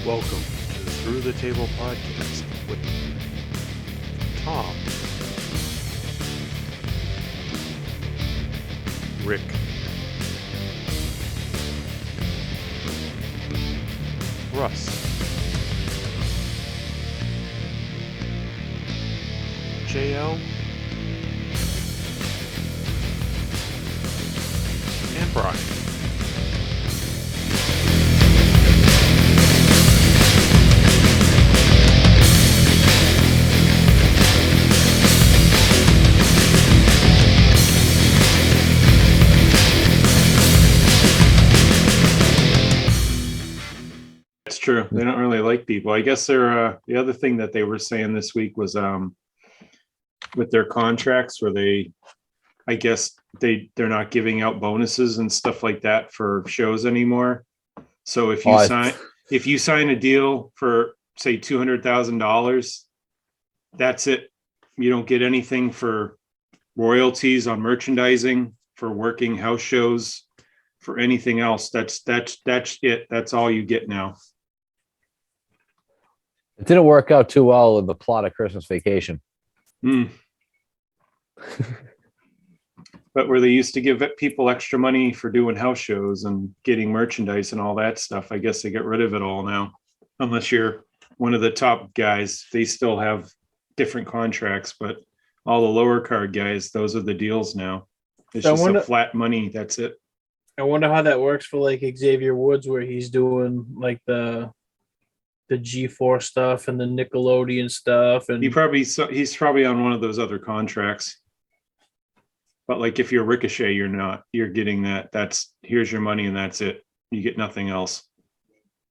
Welcome to the Through the Table podcast with Tom, Rick, Russ, JL, and Brian. True. They don't really like people. I guess they're the other thing that they were saying this week was with their contracts where I guess they're not giving out bonuses and stuff like that for shows anymore. So if you sign a deal for say $200,000, that's it. You don't get anything for royalties on merchandising, for working house shows, for anything else. That's it. That's all you get now. It didn't work out too well in the plot of Christmas Vacation. But where they used to give people extra money for doing house shows and getting merchandise and all that stuff, I guess they get rid of it all now. Unless you're one of the top guys, they still have different contracts, but all the lower card guys, those are the deals now. It's just a flat money. That's it. I wonder how that works for like Xavier Woods, where he's doing like the G4 stuff and the Nickelodeon stuff, and he's probably on one of those other contracts. But like if you're Ricochet, you're getting here's your money and that's it. You get nothing else.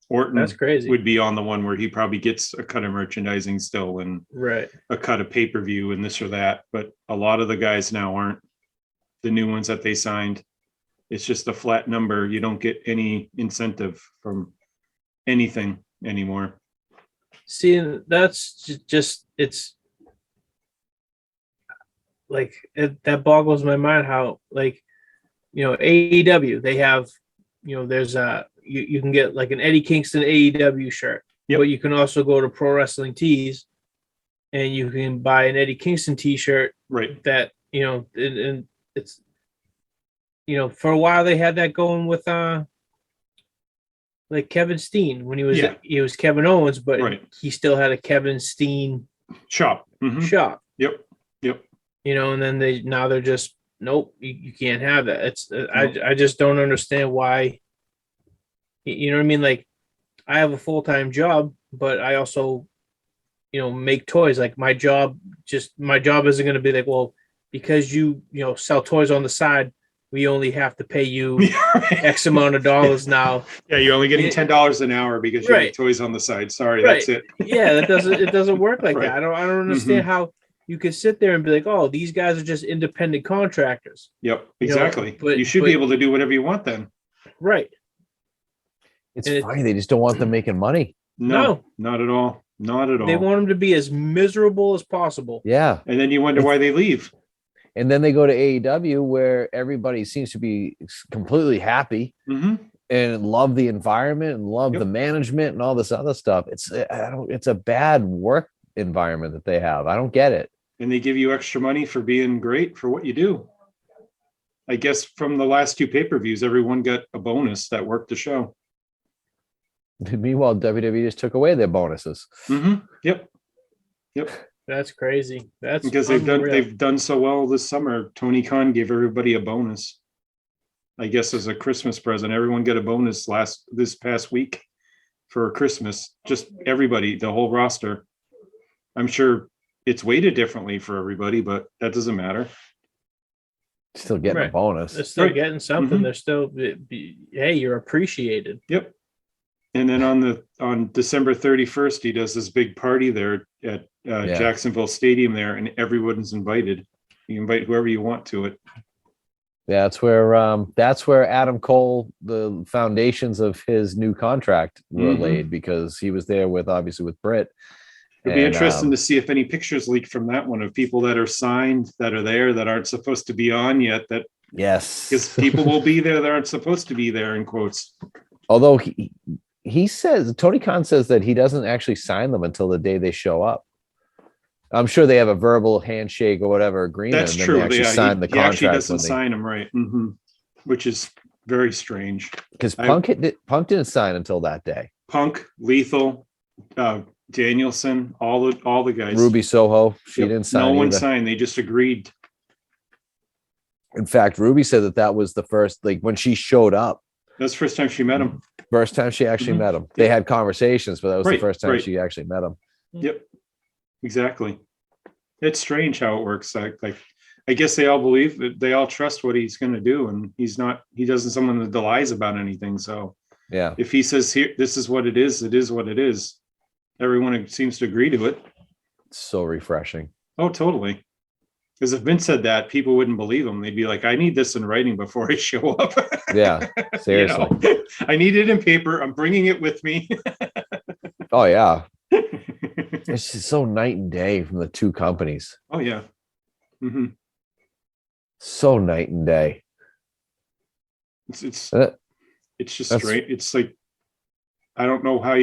Orton, that's crazy, would be on the one where he probably gets a cut of merchandising still and a cut of pay-per-view and this or that. But a lot of the guys now aren't. The new ones that they signed, it's just a flat number. You don't get any incentive from anything anymore. See, that's just it's like that boggles my mind how, like, AEW, they have, there's you can get like an Eddie Kingston AEW shirt. But you can also go to Pro Wrestling Tees and you can buy an Eddie Kingston t-shirt, right? That and it's for a while they had that going with like Kevin Steen when he was Kevin Owens, but he still had a Kevin Steen shop. Mm-hmm. Yep. And then they're just, nope, you can't have that. It's I just don't understand why. You know what I mean? Like, I have a full-time job, but I also, make toys. Like my job isn't going to be like, well, because you sell toys on the side, we only have to pay you X amount of dollars now. Yeah, you're only getting $10 an hour because you have toys on the side. Sorry, that's it. Yeah, it doesn't work like that. I don't understand how you could sit there and be like, oh, these guys are just independent contractors. Yep, exactly. But you should be able to do whatever you want then. Right. It's funny, they just don't want them making money. No, not at all. Not at all. They want them to be as miserable as possible. Yeah. And then you wonder why they leave. And then they go to AEW where everybody seems to be completely happy and love the environment and love the management and all this other stuff. It's a bad work environment that they have. I don't get it. And they give you extra money for being great for what you do. I guess from the last two pay-per-views, everyone got a bonus that worked the show. Meanwhile, WWE just took away their bonuses. Yep. That's crazy. That's because they've done so well this summer. Tony Khan gave everybody a bonus. I guess as a Christmas present, everyone got a bonus this past week for Christmas. Just everybody, the whole roster. I'm sure it's weighted differently for everybody, but that doesn't matter. Still getting a bonus. They're still getting something. They're still, hey, you're appreciated. Yep. And then on December 31st, he does this big party there at Jacksonville Stadium there, and everyone's invited. You invite whoever you want to it. Yeah, that's where Adam Cole, the foundations of his new contract were laid, because he was there with Britt. It'd be interesting to see if any pictures leaked from that one of people that are signed that are there that aren't supposed to be on yet. Because people will be there that aren't supposed to be there, in quotes. Although he says, Tony Khan says that he doesn't actually sign them until the day they show up. I'm sure they have a verbal handshake or whatever agreement. That's and then true. They actually sign the he actually contract doesn't sign them, right? Which is very strange. Because Punk didn't sign until that day. Punk, Lethal, Danielson, all the guys. Ruby Soho, she didn't sign. No one signed. They just agreed. In fact, Ruby said that was the first, like when she showed up. That's the first time she met him. First time she actually met him. They had conversations, but that was the first time she actually met him. Yep. Exactly. It's strange how it works. Like I guess they all believe that they all trust what he's going to do, and he doesn't someone that lies about anything. So yeah, if he says here, this is what it is what it is. Everyone seems to agree to it. It's so refreshing. Oh, totally. Because if Vince said that, people wouldn't believe him. They'd be like, I need this in writing before I show up. Yeah, seriously. I need it in paper. I'm bringing it with me. Oh, yeah. It's just so night and day from the two companies. Oh, yeah. So night and day. It's just straight. It's like, I don't know how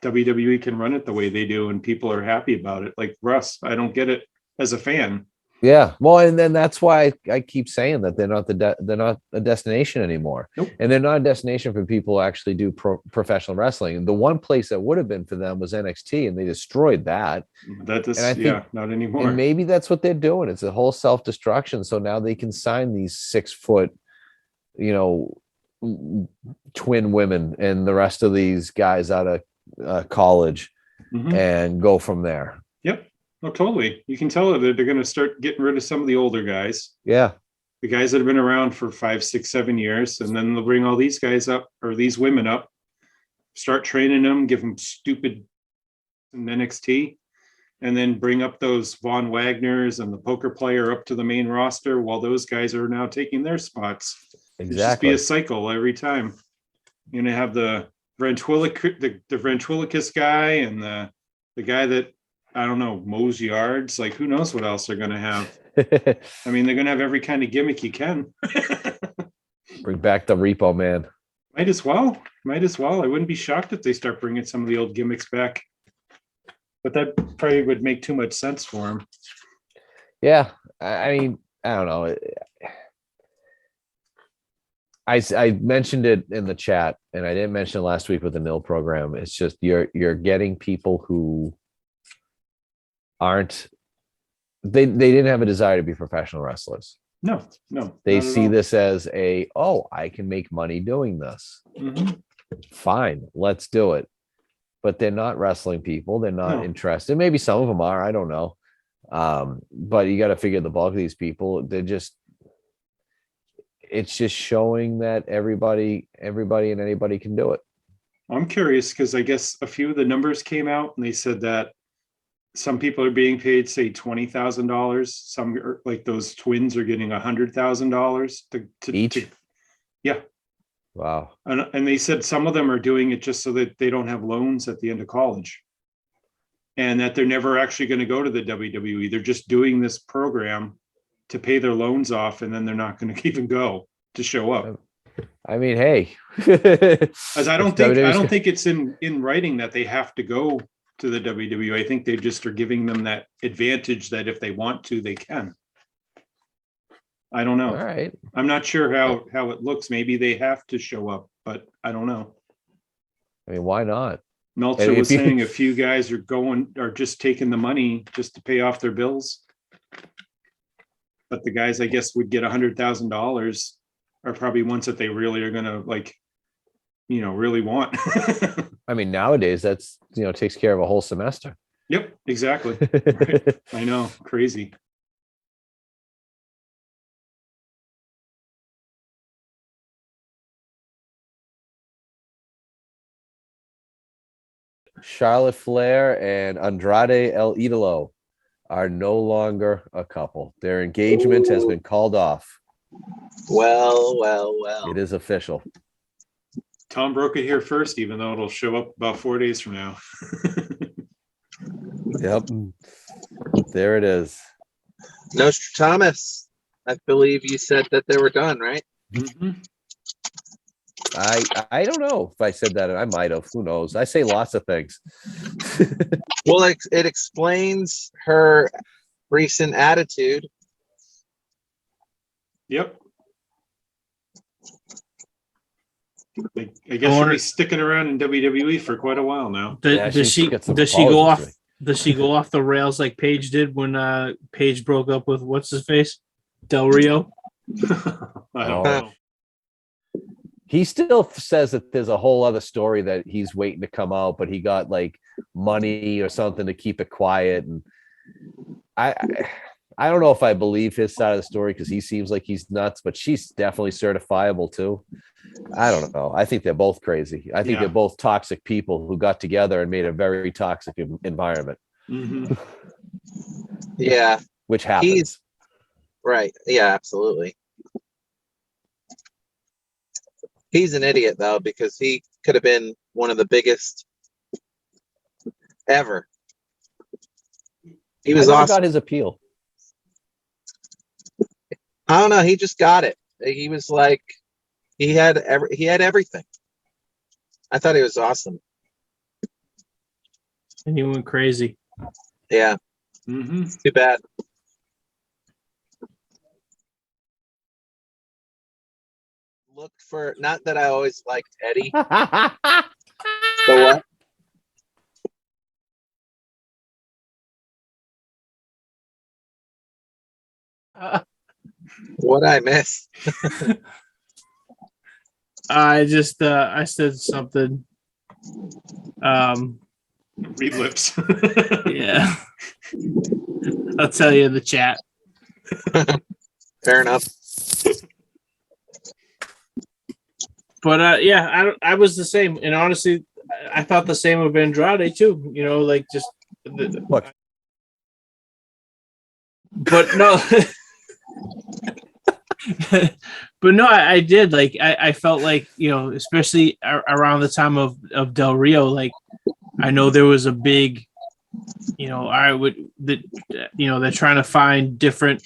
WWE can run it the way they do and people are happy about it. Like Russ, I don't get it as a fan. Yeah, well, and then that's why I keep saying that they're not a destination anymore. Nope. And they're not a destination for people who actually do professional wrestling. And the one place that would have been for them was NXT, and they destroyed that. That is, not anymore. And maybe that's what they're doing. It's a whole self-destruction. So now they can sign these 6-foot, twin women and the rest of these guys out of college and go from there. Yep. Oh, totally. You can tell that they're going to start getting rid of some of the older guys. Yeah. The guys that have been around for 5, 6, 7 years. And then they'll bring all these guys up or these women up, start training them, give them stupid NXT, and then bring up those Von Wagners and the poker player up to the main roster while those guys are now taking their spots. Exactly. It's just be a cycle every time. You're going to have the ventriloquist guy and the guy that, I don't know, mows yards. Like, who knows what else they're going to have? I mean, they're going to have every kind of gimmick you can. Bring back the Repo Man. Might as well. I wouldn't be shocked if they start bringing some of the old gimmicks back. But that probably would make too much sense for them. Yeah. I mean, I don't know. I mentioned it in the chat, and I didn't mention it last week with the NIL program. It's just you're getting people who they didn't have a desire to be professional wrestlers. No. They see this as I can make money doing this. Fine, let's do it. But they're not wrestling people. They're not interested. Maybe some of them are. I don't know. But you got to figure the bulk of these people, it's just showing that everybody and anybody can do it. I'm curious because I guess a few of the numbers came out and they said that some people are being paid, say, $20,000. Some, like those twins, are getting $100,000 to each. Yeah. Wow. And they said some of them are doing it just so that they don't have loans at the end of college, and that they're never actually going to go to the WWE. They're just doing this program to pay their loans off, and then they're not going to even go to show up. I mean, hey, as I don't think it's in writing that they have to go to the WWE. I think they just are giving them that advantage that if they want to, they can. I don't know. All right. I'm not sure how it looks. Maybe they have to show up, but I don't know. I mean, why not? Meltzer was saying a few guys are just taking the money just to pay off their bills. But the guys, I guess, would get $100,000 are probably ones that they really are going to really want. I mean, nowadays that's, takes care of a whole semester. Yep, exactly. Right. I know. Crazy. Charlotte Flair and Andrade El Idolo are no longer a couple. Their engagement has been called off. Well. It is official. Tom broke it here first, even though it'll show up about 4 days from now. Yep. There it is. Nostradamus, I believe you said that they were done, right? Mm-hmm. I don't know if I said that. I might have. Who knows? I say lots of things. Well, it explains her recent attitude. Yep. I guess she'll be sticking around in WWE for quite a while now. Does she go off? Does she go off the rails like Paige did when Paige broke up with what's his face, Del Rio? I don't know. He still says that there's a whole other story that he's waiting to come out, but he got like money or something to keep it quiet. And I don't know if I believe his side of the story because he seems like he's nuts, but she's definitely certifiable too. I don't know. I think they're both crazy. I think they're both toxic people who got together and made a very toxic environment. Mm-hmm. Yeah. Which happens. Right. Yeah, absolutely. He's an idiot, though, because he could have been one of the biggest ever. He was awesome. Got his appeal. I don't know. He just got it. He was like, he had everything. I thought he was awesome. And he went crazy. Yeah. Mm-hmm. Too bad. Look for, not that I always liked Eddie. So what? What I miss? I just I said something. Read lips. Yeah. I'll tell you in the chat. Fair enough. But yeah, I was the same, and honestly, I thought the same of Andrade too. You know, like just. Look. But no. But no, I did. Like I felt like, you know, especially around the time of Del Rio, like I know there was a big, you know, they're trying to find different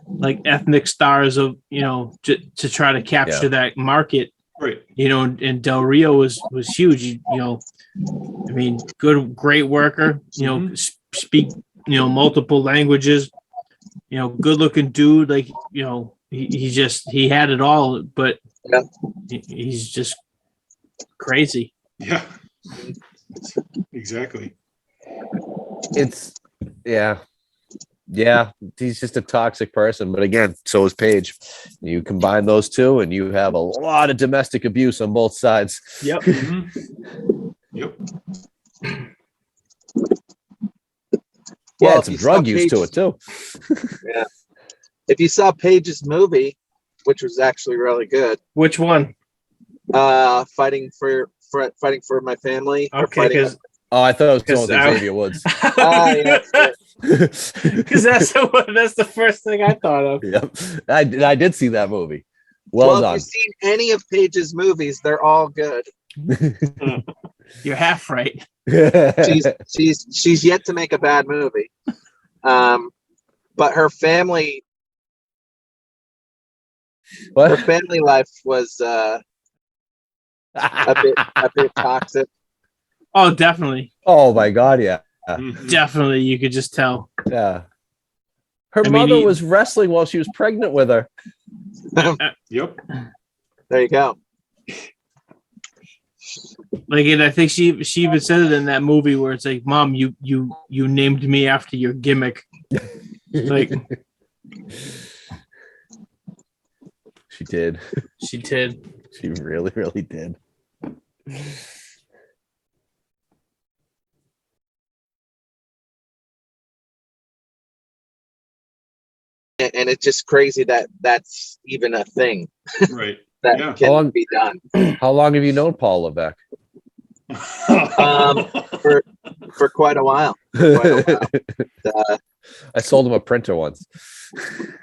like ethnic stars of, you know, to try to capture that market. Right. You know, and Del Rio was huge. You know, I mean, great worker. You know, speak, you know, multiple languages. You know, good looking dude. Like, you know, he had it all, but he's just crazy. Yeah. Exactly. Yeah, he's just a toxic person. But again, so is Paige. You combine those two, and you have a lot of domestic abuse on both sides. Yep. Mm-hmm. Yep. Yeah, some drug use to it too. Yeah. If you saw Paige's movie, which was actually really good. Which one? Fighting for my family. Okay. I thought it was going with Xavier Woods. Because that's the first thing I thought of. Yep, I did see that movie. Well done. If you've seen any of Paige's movies, they're all good. You're half right. She's yet to make a bad movie. But her family life was a bit toxic. Oh, definitely. Oh my God, yeah. Definitely, you could just tell. Yeah. Her mother was wrestling while she was pregnant with her. Yep. There you go. Like, and I think she even said it in that movie where it's like, "Mom, you named me after your gimmick." Like, she did. She did. She really, really did. And it's just crazy that that's even a thing. Right. That can be done. How long have you known Paul Levesque? For quite a while. I sold him a printer once.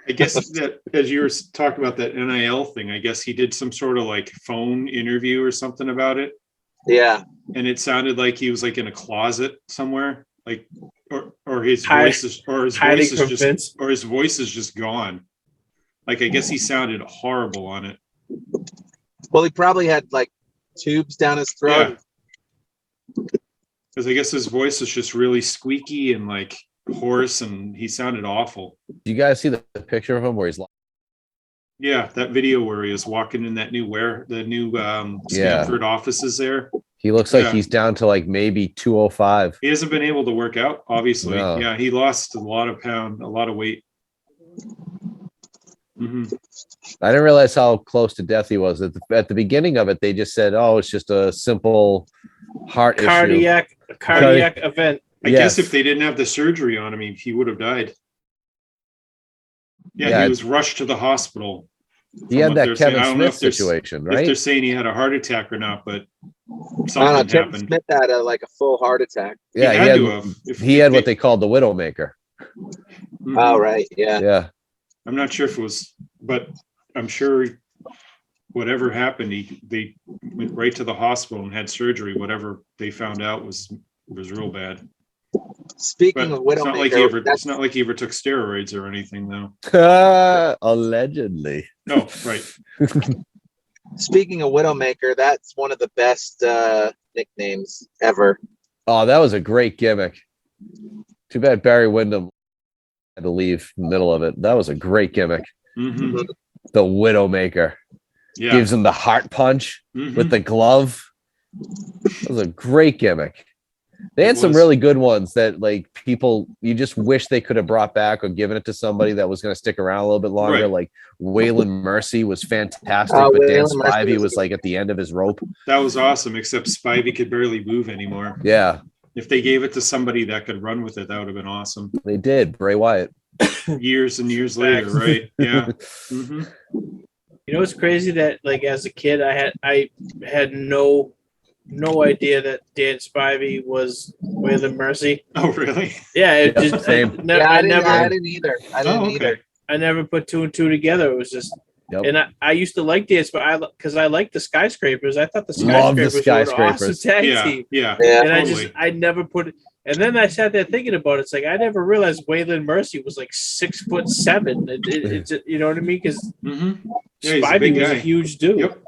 I guess that as you were talking about that NIL thing, I guess he did some sort of like phone interview or something about it. Yeah. And it sounded like he was like in a closet somewhere, like or his voice is just gone. Like I guess he sounded horrible on it. Well, he probably had like tubes down his throat. Because I guess his voice was just really squeaky and like hoarse, and he sounded awful. Do you guys see the picture of him where he's like? Yeah, that video where he was walking in that new Stanford offices there. He looks like he's down to like maybe 205. He hasn't been able to work out, obviously. No. Yeah, he lost a lot of weight. Mm-hmm. I didn't realize how close to death he was. At the beginning of it, they just said, "Oh, it's just a simple cardiac event." I guess if they didn't have the surgery on him, he would have died. Yeah, he was rushed to the hospital. He had that Kevin Smith situation, right? If they're saying he had a heart attack or not, but something happened. Kevin Smith had like a full heart attack. Yeah, he had what they called the Widowmaker. Mm-hmm. Oh, right. Yeah. Yeah. I'm not sure if it was, but I'm sure whatever happened, they went right to the hospital and had surgery. Whatever they found out was real bad. Speaking of Widowmaker, it's not like he ever took steroids or anything, though. Allegedly. No, right. Speaking of Widowmaker, that's one of the best nicknames ever. Oh, that was a great gimmick. Too bad Barry Windham had to leave in the middle of it. That was a great gimmick. Mm-hmm. The Widowmaker. Yeah. Gives him the heart punch with the glove. That was a great gimmick. They had some really good ones that like people you just wish they could have brought back or given it to somebody that was going to stick around a little bit longer. Right. Like Waylon Mercy was fantastic, but Dan Spivey was like at the end of his rope. That was awesome, except Spivey could barely move anymore. Yeah. If they gave it to somebody that could run with it, that would have been awesome. They did. Bray Wyatt. Years and years later, right? Yeah. Mm-hmm. You know what's crazy that like as a kid I had no idea that Dan Spivey was Waylon Mercy. Oh, really? Yeah, it just same. I didn't either. I never put two and two together. It was just, and I used to like Dan Spivey because I liked the Skyscrapers. I thought the Skyscrapers were an awesome tag team. Yeah. And totally. I never put it. And then I sat there thinking about it. It's like I never realized Waylon Mercy was like 6'7". It's you know what I mean? Because Spivey was a huge dude. Yep.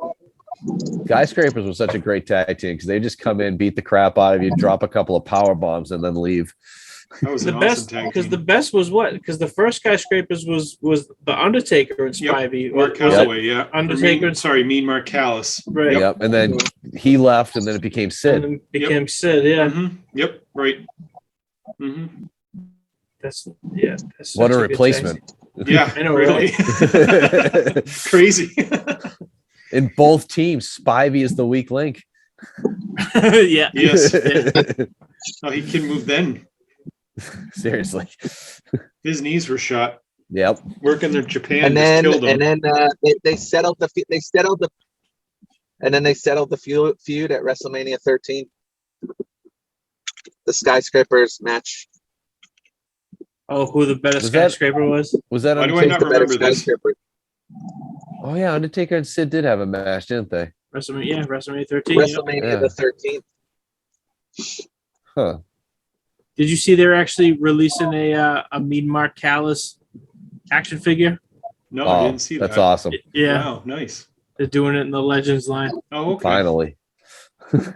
Skyscrapers was such a great tag team because they just come in, beat the crap out of you, drop a couple of power bombs, and then leave. That was the best because the best was what? Because the first Skyscrapers was the Undertaker and Spivey. Mark Calloway, yeah. Undertaker. Mean Mark Callis. Right. Yep. And then he left, and then it became Sid. And became Sid. Yeah. Mm-hmm. Yep. Right. Mm-hmm. That's what a replacement. Yeah, I know, really. Crazy. In both teams, Spivey is the weak link. Yeah. Yes. Oh, he can move then. Seriously. His knees were shot. Yep. Working their Japan and then killed him. And then they settled the feud at WrestleMania 13. The Skyscrapers match. Oh, who the better Skyscraper was? Was that Why do I not remember this? Oh yeah, Undertaker and Sid did have a match, didn't they? WrestleMania 13. WrestleMania the 13th. Huh. Did you see they're actually releasing a Mean Mark Callis action figure? No, I didn't see that. That's awesome. Yeah. Wow, nice. They're doing it in the Legends line. Oh, okay. Finally.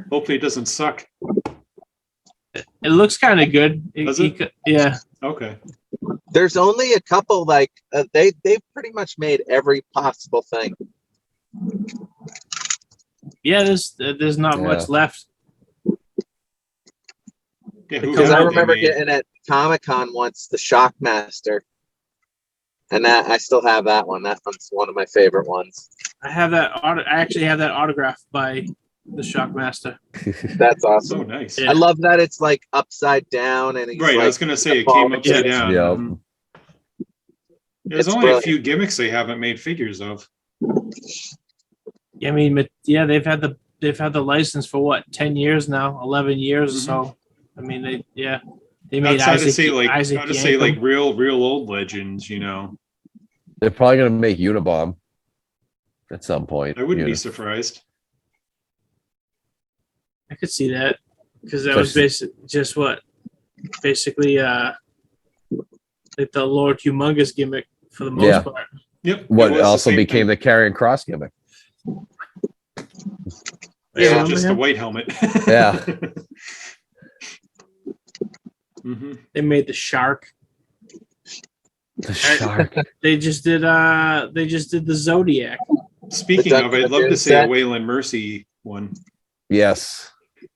Hopefully it doesn't suck. It looks kind of good. Does it? Yeah. Okay. There's only a couple they've pretty much made every possible thing. Yeah, there's not much left. Yeah, because I remember getting at Comic-Con once the Shockmaster, and that I still have that one. That one's one of my favorite ones. I actually have that autograph by the Shockmaster. That's awesome. Oh, nice. Yeah. I love that it's like upside down and right. Like, I was gonna say it came upside down. Yeah. There's only a few gimmicks they haven't made figures of. I mean, yeah, they've had the license for what 10 years now, 11 years or so. I mean, they made Isaac like real old legends, you know. They're probably gonna make Unibomb at some point. I wouldn't be surprised. I could see that because that was basically like the Lord Humongous gimmick for the most part. Yep. What also became the Karrion Kross gimmick. Yeah, remember just him? the white helmet. Yeah. They made the shark. The shark. They just did the Zodiac. Speaking of, I'd love to see a Waylon Mercy one. Yes.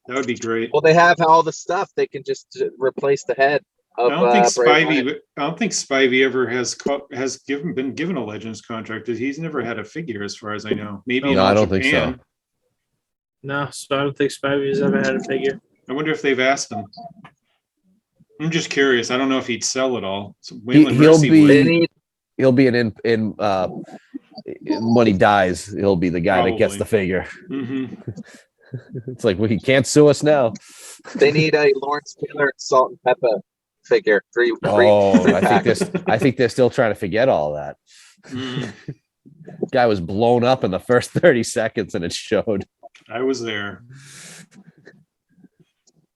That would be great. Well, they have all the stuff. They can just replace the head of I don't think Bray Wyatt. I don't think Spivey ever has been given a Legends contract. He's never had a figure, as far as I know. Maybe No, I don't think so. No, so I don't think Spivey's ever had a figure. I wonder if they've asked him. I'm just curious. I don't know if he'd sell it all. So he'll be an in when he dies, he'll be the guy that gets the figure. It's like, well, he can't sue us now. They need a Lawrence Taylor Salt and Pepper figure. I think they're still trying to forget all that. Guy was blown up in the first 30 seconds, and it showed. I was there.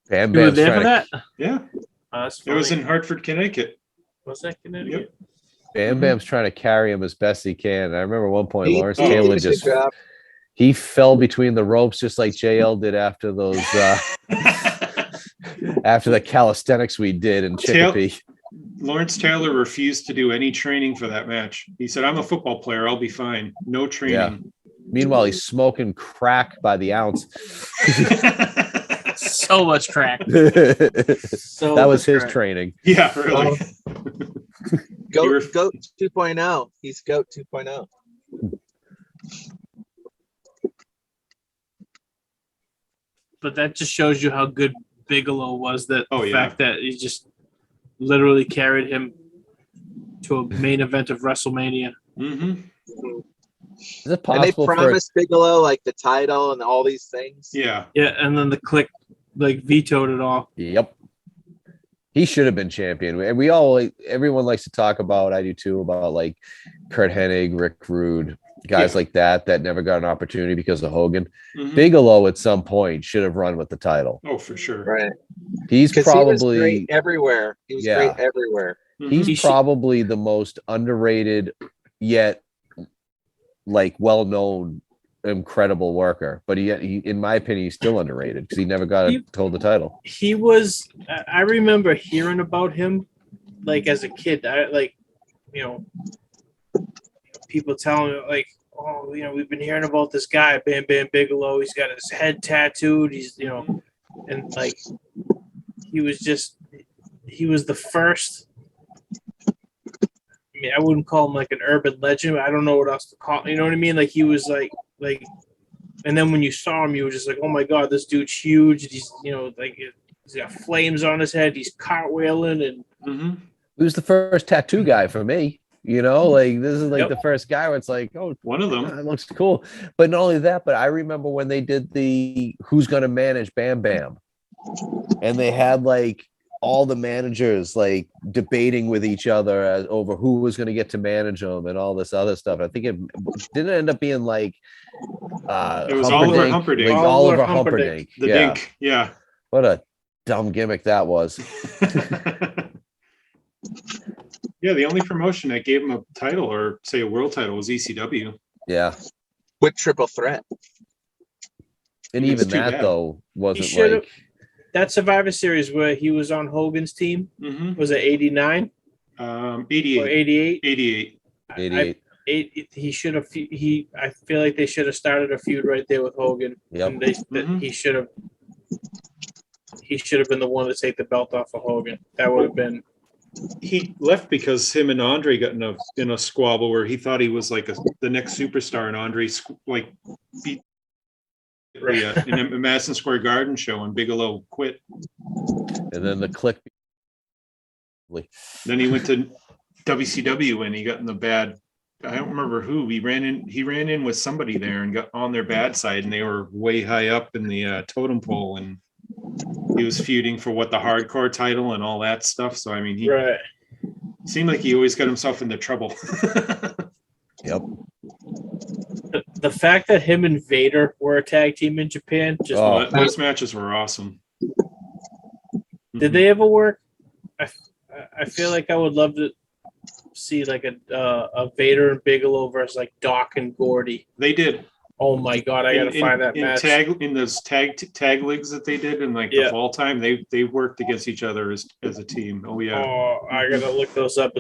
Bam You were there for that? Yeah. It was in Hartford, Connecticut. Was that Connecticut? Yep. Bam Bam's trying to carry him as best he can. I remember one point Lawrence Taylor just he fell between the ropes just like JL did after those after the calisthenics we did in Chicopee. Lawrence Taylor refused to do any training for that match. He said, "I'm a football player. I'll be fine. No training." Yeah. Meanwhile, he's smoking crack by the ounce. So much crack. That was his training. Yeah, really. Goat 2.0. He's Goat 2.0. But that just shows you how good Bigelow was. That fact that he just literally carried him to a main event of WrestleMania. Is it possible? And they promised Bigelow like the title and all these things. Yeah. Yeah, and then the Click vetoed it all. Yep. He should have been champion. And everyone likes to talk about, I do too, about like Kurt Hennig, Rick Rude, guys like that never got an opportunity because of Hogan. Bigelow at some point should have run with the title. Oh, for sure. Right. He's probably he was great everywhere. He was great everywhere. He's probably the most underrated yet like well-known incredible worker, but he in my opinion he's still underrated because he never got hold the title. I remember hearing about him like as a kid. People telling me like, oh, we've been hearing about this guy Bam Bam Bigelow. He's got his head tattooed. He's and like he was the first. I mean, I wouldn't call him like an urban legend. I don't know what else to call. You know what I mean? Like he was like, and then when you saw him, you were just like, oh my god, this dude's huge. He's he's got flames on his head. He's cartwheeling and. He was the first tattoo guy for me. Like this is like the first guy where it's like, oh, one of them. That looks cool. But not only that, but I remember when they did the Who's Gonna Manage Bam Bam, and they had like all the managers like debating with each other over who was going to get to manage them and all this other stuff. I think it didn't end up being like it was Oliver Humperdinck. Like Oliver Humperdinck. The Dink. Yeah. What a dumb gimmick that was. Yeah, the only promotion that gave him a title or say a world title was ECW. Yeah. With Triple Threat. And even that though wasn't like that Survivor Series where he was on Hogan's team. Was it 89? 88. Or 88? 88. 88. He should have. I feel like they should have started a feud right there with Hogan. Yep. And he should have. He should have been the one to take the belt off of Hogan. That would have been. He left because him and Andre got in a squabble where he thought he was like the next superstar, and Andre beat in a Madison Square Garden show, and Bigelow quit. And then the Click. Then he went to WCW and he got in the bad. I don't remember who he ran in with somebody there and got on their bad side, and they were way high up in the totem pole, and he was feuding for the hardcore title and all that stuff. So I mean, he seemed like he always got himself into trouble. Yep. The fact that him and Vader were a tag team in Japan, those matches were awesome. Did they ever work? I feel like I would love to see like a Vader and Bigelow versus like Doc and Gordy. They did. Oh my god, I gotta find that match. In those tag leagues that they did in like the fall time, they worked against each other as a team. Oh yeah. Oh, I gotta look those up.